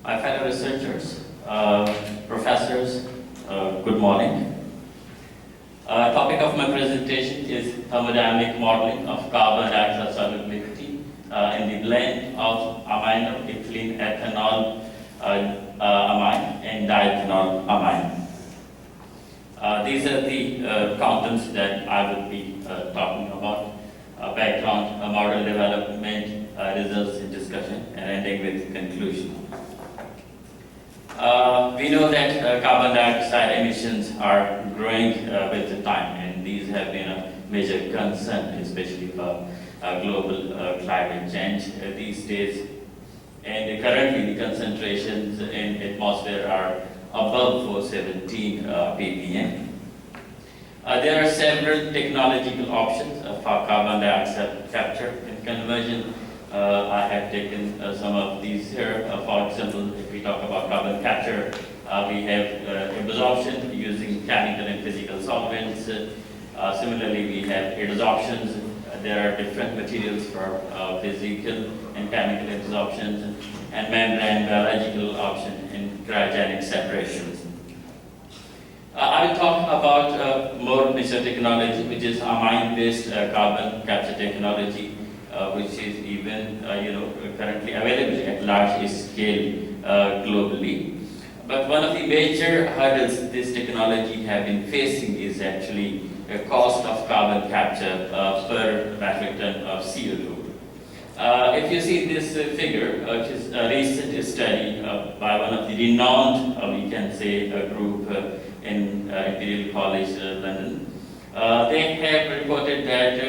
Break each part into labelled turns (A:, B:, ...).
A: my fellow researchers, professors, good morning. Topic of my presentation is thermodynamic modeling of carbon dioxide solubility in the blend of aminoehtylethanolamine and diethanolamine. These are the contents that I will be talking about. Background, model development, results in discussion, and ending with conclusion. We know that carbon dioxide emissions are growing with the time, and these have been a major concern, especially for global climate change these days. And currently, the concentrations in atmosphere are above 417 ppm. There are several technological options for carbon dioxide capture and conversion. I have taken some of these here. For example, if we talk about carbon capture, we have absorption using chemical and physical solvents. Similarly, we have adsorptions. There are different materials for physical and chemical adsorptions, and membrane biological option and cryogenic separations. I will talk about more mature technology, which is amine-based carbon capture technology, which is even currently available at large scale globally. But one of the major hurdles this technology have been facing is actually a cost of carbon capture per metric ton of CO2. If you see this figure, which is a recent study by one of the renowned, we can say, a group in Imperial College London, they have reported that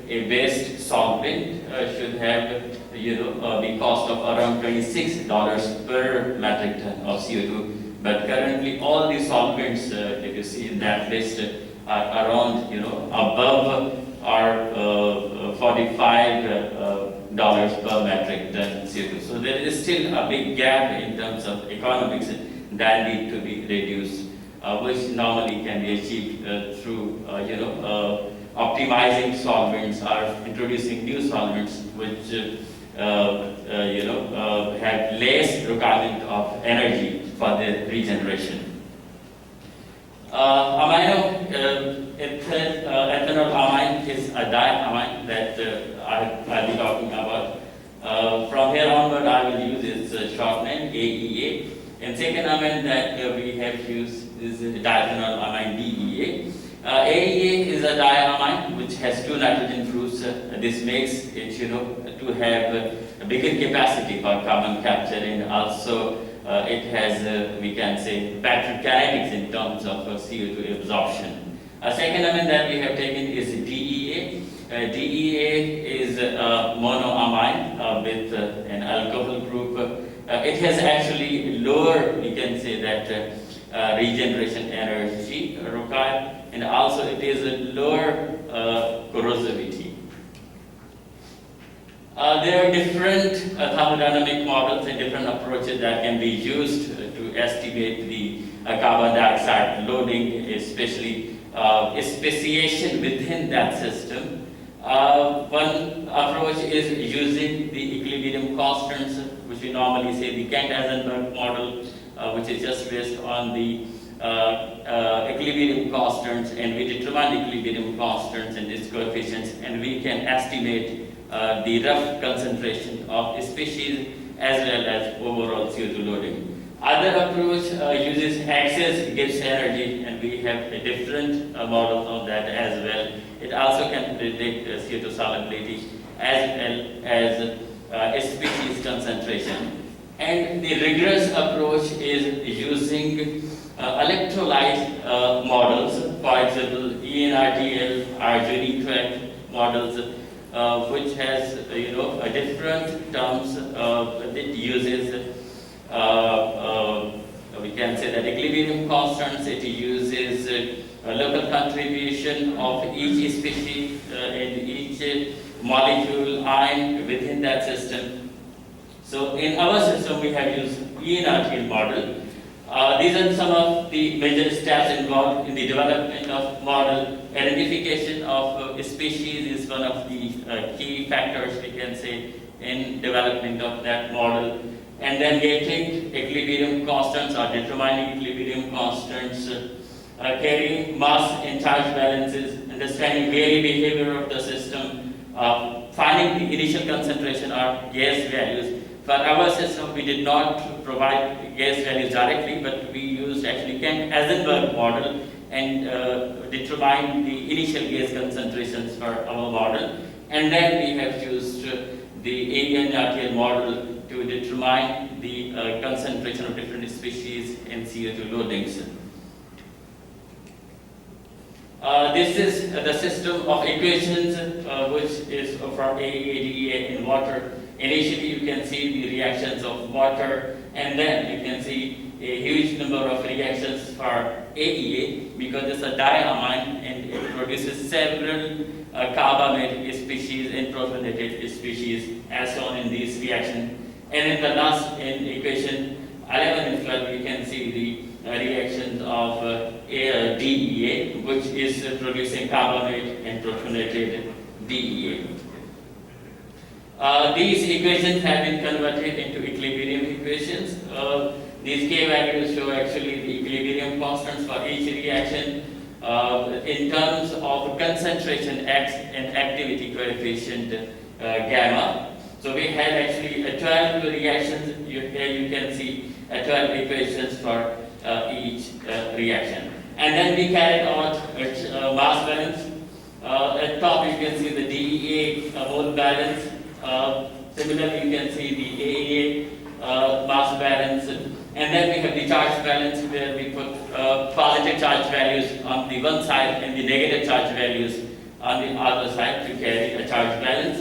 A: a waste solvent should have the cost of around $26 per metric ton of CO2. But currently, all the solvents, if you see in that list, are around above or $45 per metric ton CO2. So there is still a big gap in terms of economics that need to be reduced, which normally can be achieved through optimizing solvents or introducing new solvents which have less requirement of energy for the regeneration. Aminoethanolamine is a diamine that I'll be talking about. From here onward, I will use its short name, AEA. And second amine that we have used is diethanolamine, DEA. AEA is a diamine which has two nitrogen groups. This makes it, to have a bigger capacity for carbon capture, and also it has, we can say, better kinetics in terms of CO2 absorption. A second amine that we have taken is DEA. DEA is a monoamine with an alcohol group. It has actually lower, we can say that, regeneration energy required, and also it is a lower corrosivity. There are different thermodynamic models and different approaches that can be used to estimate the carbon dioxide loading, especially speciation within that system. One approach is using the equilibrium constants, which we normally say the Kent-Eisenberg model, which is just based on the equilibrium constants, and we determine the equilibrium constants and its coefficients, and we can estimate the rough concentration of species as well as overall CO2 loading. Other approach uses excess Gibbs energy, and we have a different model of that as well. It also can predict CO2 solubility as well as species concentration. And the rigorous approach is using electrolyte models, for example, ENRTL or Juni-Track models, which has a different terms. It uses we can say that equilibrium constants. It uses local contribution of each species and each molecule ion within that system. So in our system, we have used ENRTL model. These are some of the major steps involved in the development of model. Identification of species is one of the key factors, we can say, in development of that model. and then getting equilibrium constants or determining equilibrium constants, carrying mass and charge balances, understanding varied behavior of the system, finding the initial concentration or gas values. For our system, we did not provide gas values directly, but we used actually Kent-Eisenberg model and determined the initial gas concentrations for our model. And then we have used the aminoehtylethanolamine model to determine the concentration of different species in CO2 loadings. This is the system of equations which is for AEA in water. Initially you can see the reactions of water, and then you can see a huge number of reactions for AEA because it's a diamine and it produces several carbamate species and protonated species as shown in these reactions. And in the last in equation 11 and 12 you can see the reactions of DEA, which is producing carbamate and protonated DEA. These equations have been converted into equilibrium equations. These K values show actually the equilibrium constants for each reaction in terms of concentration X and activity coefficient gamma. So we had actually 12 reactions. Here you can see 12 equations for each reaction. And then we carried out mass balance. At top you can see the DEA mole balance. Similarly you can see the AEA mass balance. And then we have the charge balance where we put positive charge values on the one side and the negative charge values on the other side to carry a charge balance.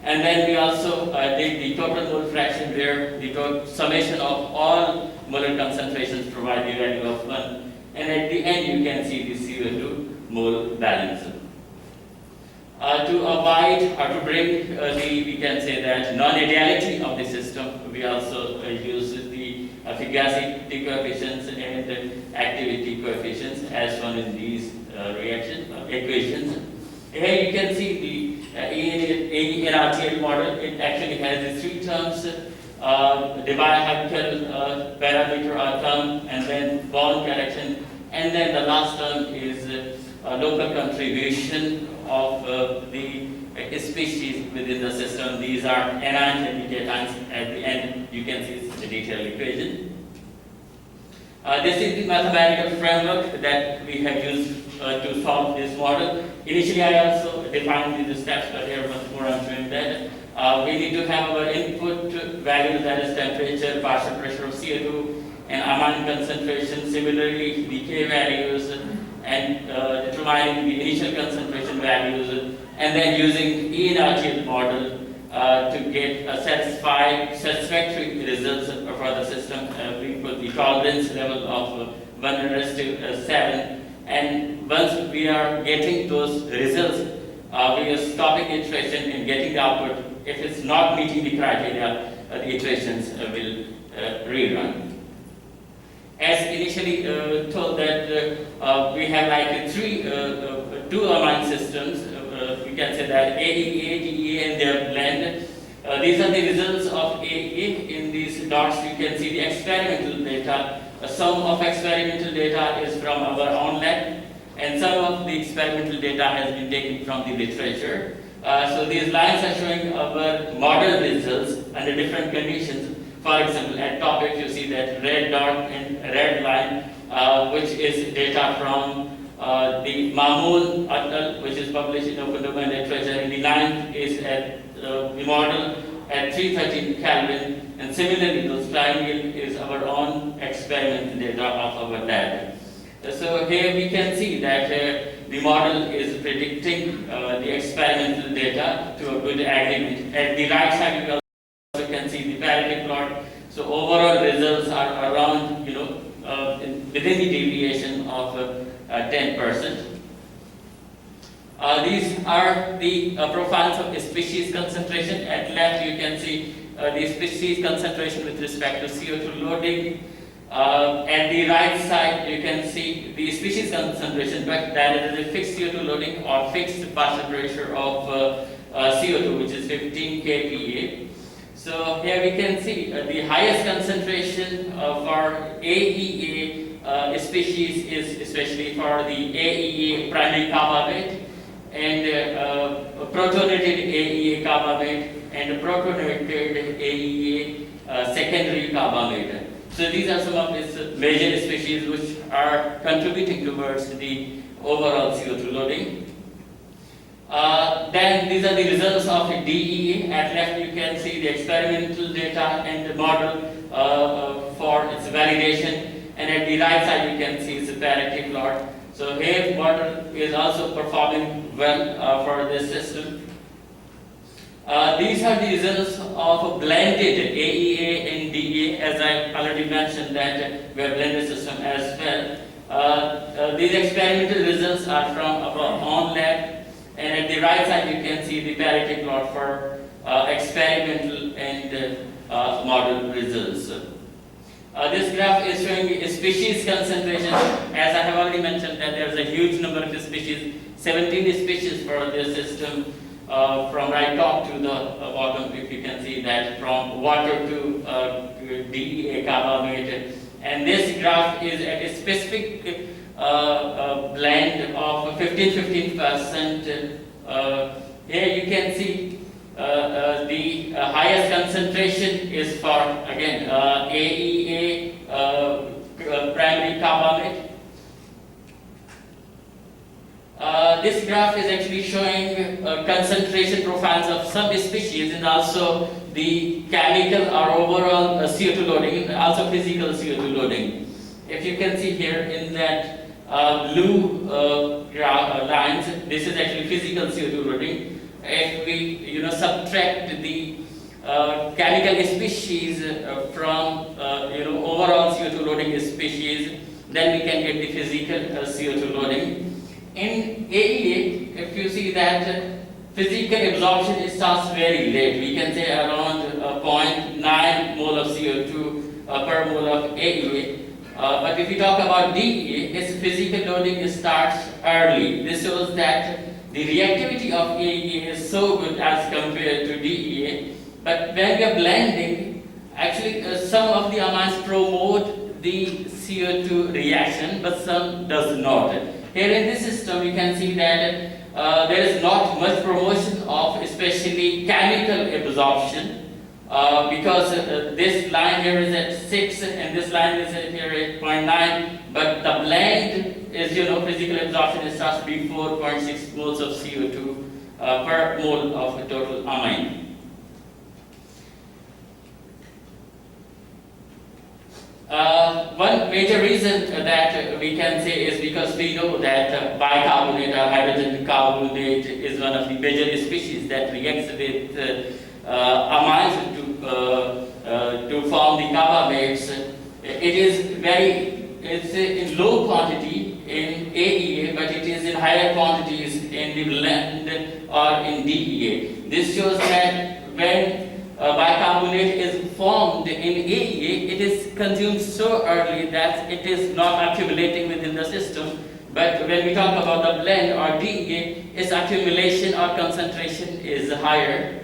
A: And then we also did the total mole fraction where the summation of all molar concentrations provide the value of 1. And at the end you can see the CO2 mole balance. To avoid or to bring we can say that non-ideality of the system, we also use the efficacy coefficients and activity coefficients as shown in these equations. Here you can see the AENRTL model. It actually has the 3 terms, the biochemical parameter or term, and then bond correction, and then the last term is local contribution of the species within the system. These are anions and cations. At the end you can see the detailed equation. This is the mathematical framework that we have used to solve this model. Initially I also defined the steps, but here once more I'm showing that. We need to have our input values, that is temperature, partial pressure of CO2, and amine concentration. Similarly the K values, and determining the initial concentration values, and then using ENRTL model to get a satisfactory results for the system. We put the tolerance level of 1:7, and once we are getting those results, we are stopping iteration and getting the output. If it's not meeting the criteria, the iterations will rerun. As initially told that we have like two amine systems. We can say that AEA, DEA, and their blend. These are the results of AEA. In these dots you can see the experimental data. Some of experimental data is from our own lab, and some of the experimental data has been taken from the literature. So these lines are showing our model results under different conditions. For example, at top you see that red dot and red line, which is data from the Mahmoud et al., which is published in open domain literature, and the line is at the model at 313 Kelvin, and similarly those triangle is our own experimental data of our lab. So here we can see that the model is predicting the experimental data to a good agreement. At the right side you also can see the parity plot. So overall results are around, within the deviation of 10%. These are the profiles of species concentration. At left you can see the species concentration with respect to CO2 loading. At the right side you can see the species concentration, but that is a fixed CO2 loading or fixed partial pressure of CO2, which is 15 kPa. So here we can see the highest concentration for AEA species is especially for the AEA primary carbamate and protonated AEA carbamate and protonated AEA secondary carbamate. So these are some of these major species which are contributing towards the overall CO2 loading. Then these are the results of DEA. At left you can see the experimental data and the model for its validation, and at the right side you can see its parity plot. So here model is also performing well for this system. These are the results of a blended AEA and DEA, as I already mentioned that we have blended system as well. These experimental results are from our own lab. And at the right side, you can see the parity plot for experimental and model results. This graph is showing species concentration. As I have already mentioned, that there is a huge number of species, 17 species for this system, from right top to the bottom. If you can see that, from water to DEA carbamate. And this graph is at a specific blend of 15%. Here you can see the highest concentration is for again AEA primary carbamate. This graph is actually showing concentration profiles of some species and also the chemical or overall CO2 loading and also physical CO2 loading. If you can see here in that blue lines, this is actually physical CO2 loading. If we subtract the chemical species from overall CO2 loading species, then we can get the physical CO2 loading. In AEA, if you see that physical absorption starts very late, we can say around 0.9 mole of CO2 per mole of AEA. But if you talk about DEA, its physical loading starts early. This shows that the reactivity of AEA is so good as compared to DEA. But when we are blending, actually some of the amines promote the CO2 reaction, but some does not. Here in this system, you can see that there is not much promotion of especially chemical absorption. Because this line here is at 6 and this line is at here at 0.9, but the blend is, physical absorption starts before 0.6 moles of CO2 per mole of total amine. One major reason that we can say is because we know that bicarbonate or hydrogen carbonate is one of the major species that reacts with amines to form the carbamates. It's in low quantity in AEA, but it is in higher quantities in the blend or in DEA. This shows that when bicarbonate is formed in AEA, it is consumed so early that it is not accumulating within the system. But when we talk about the blend or DEA, its accumulation or concentration is higher.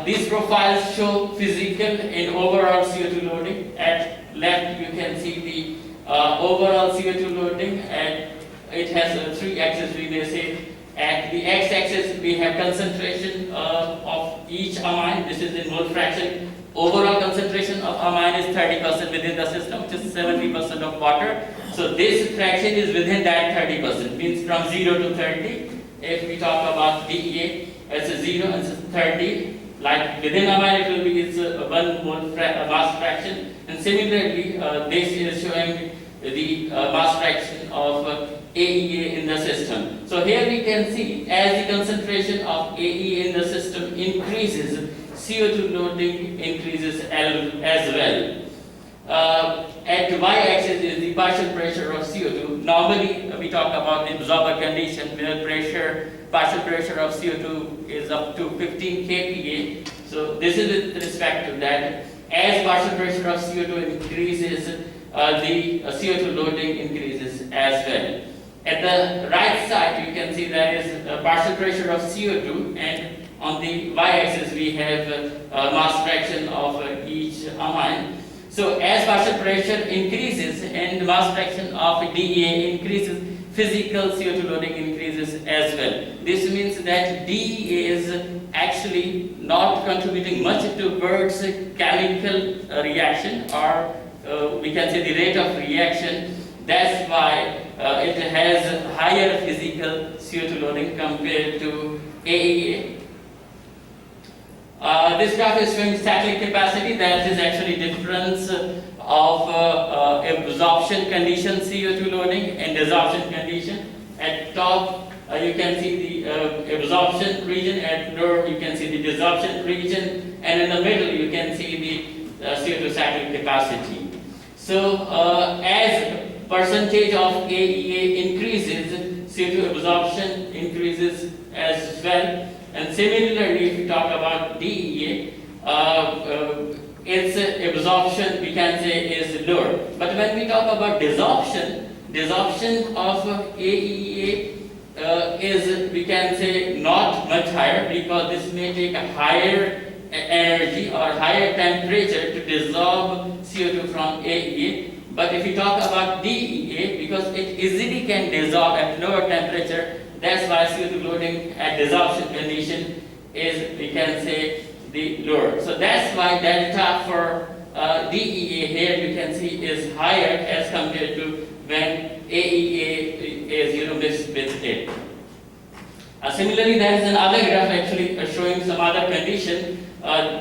A: These profiles show physical and overall CO2 loading. At left, you can see the overall CO2 loading, and it has 3 axes, we may say. At the x-axis, we have concentration of each amine. This is in mole fraction. Overall concentration of amine is 30% within the system, which is 70% of water. So this fraction is within that 30%, means from 0 to 30. If we talk about DEA, it's a 0 and it's 30. Like within amine, it will be it's 1 mole mass fraction. And similarly, this is showing the mass fraction of AEA in the system. So here we can see as the concentration of AEA in the system increases, CO2 loading increases as well. At the y-axis is the partial pressure of CO2. Normally we talk about the absorber condition where partial pressure of CO2 is up to 15 kPa. So this is with respect to that. As partial pressure of CO2 increases, the CO2 loading increases as well. At the right side, you can see there is a partial pressure of CO2, and on the y-axis we have mass fraction of each amine. So as partial pressure increases and mass fraction of DEA increases, physical CO2 loading increases as well. This means that DEA is actually not contributing much towards chemical reaction, or we can say the rate of reaction. That's why it has higher physical CO2 loading compared to AEA. This graph is showing cyclic capacity, that is actually difference of absorption condition CO2 loading and desorption condition. At top you can see the absorption region, at lower you can see the desorption region, and in the middle you can see the CO2 cyclic capacity. So as percentage of AEA increases, CO2 absorption increases as well. And similarly, if we talk about DEA, its absorption, we can say, is lower. But when we talk about desorption of AEA is, we can say, not much higher, because this may take a higher energy or higher temperature to dissolve CO2 from AEA. But if you talk about DEA, because it easily can dissolve at lower temperature, that's why CO2 loading at desorption condition is, we can say, the lower. So that's why delta for DEA here you can see is higher as compared to when AEA is mixed with it. Similarly, there is another graph actually showing some other condition,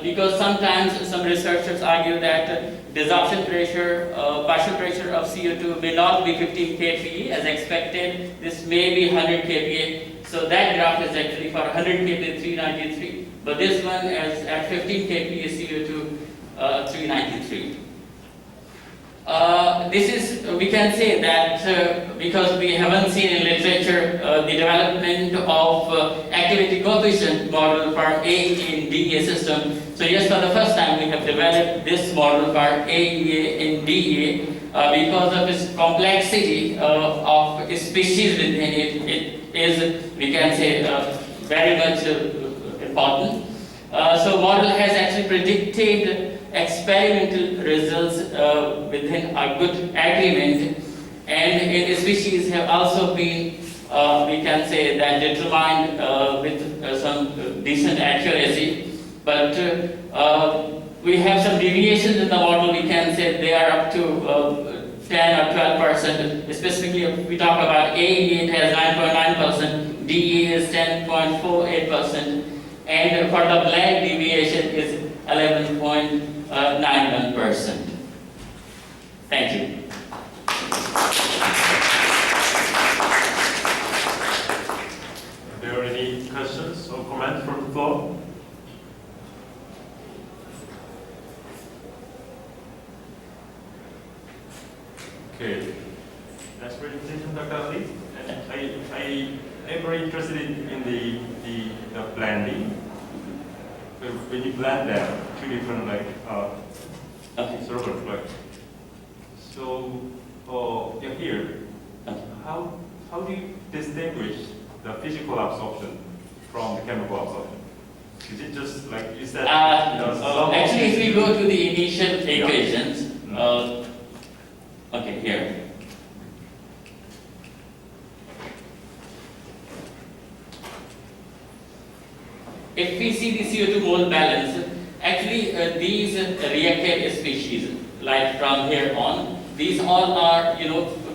A: because sometimes some researchers argue that desorption pressure, partial pressure of CO2 may not be 15 kPa as expected. This may be 100 kPa. So that graph is actually for 100 kPa 393, but this one is at 15 kPa CO2 393. This is, we can say that because we haven't seen in literature the development of activity coefficient model for AEA in DEA system. So yes, for the first time we have developed this model for AEA in DEA because of its complexity of species within it. It is, we can say, very much important. So model has actually predicted experimental results within a good agreement, and in species have also been, we can say, that determined with some decent accuracy. But we have some deviations in the model. We can say they are up to 10 or 12%. Specifically, if we talk about AEA, it has 9.9%, DEA is 10.48%, and for the black deviation is 11.91%. Thank you.
B: Are there any questions or comments from the floor? Okay. Next presentation, Dr. Ali. I am very interested in the blending. When you blend them, two different solvents, right? So here, how do you distinguish the physical absorption from the chemical absorption? Is it just like you said?
A: Actually, if we go to the initial equations, okay, here. If we see the CO2 mole balance, actually these reacted species, like from here on, these all are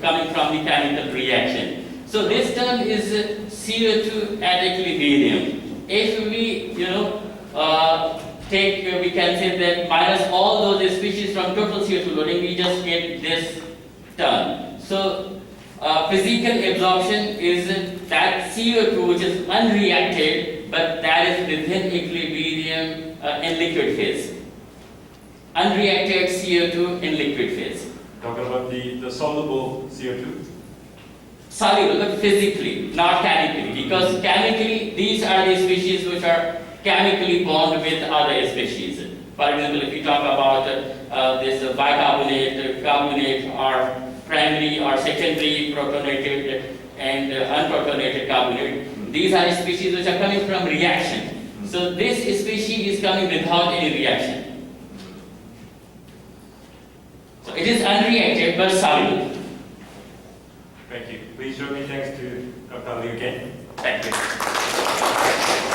A: coming from the chemical reaction. So this term is CO2 at equilibrium. If we take, we can say that minus all those species from total CO2 loading, we just get this term. So physical absorption is that CO2 which is unreacted, but that is within equilibrium in liquid phase. Unreacted CO2 in liquid phase.
B: Talking about the soluble CO2?
A: Soluble, but physically, not chemically. Because chemically, these are the species which are chemically bond with other species. For example, if you talk about this bicarbonate, carbonate, or primary or secondary protonated and unprotonated carbonate, these are species which are coming from reaction. So this species is coming without any reaction. So it is unreacted but soluble.
B: Thank you. Please show me thanks to Dr. Ali again.
A: Thank you.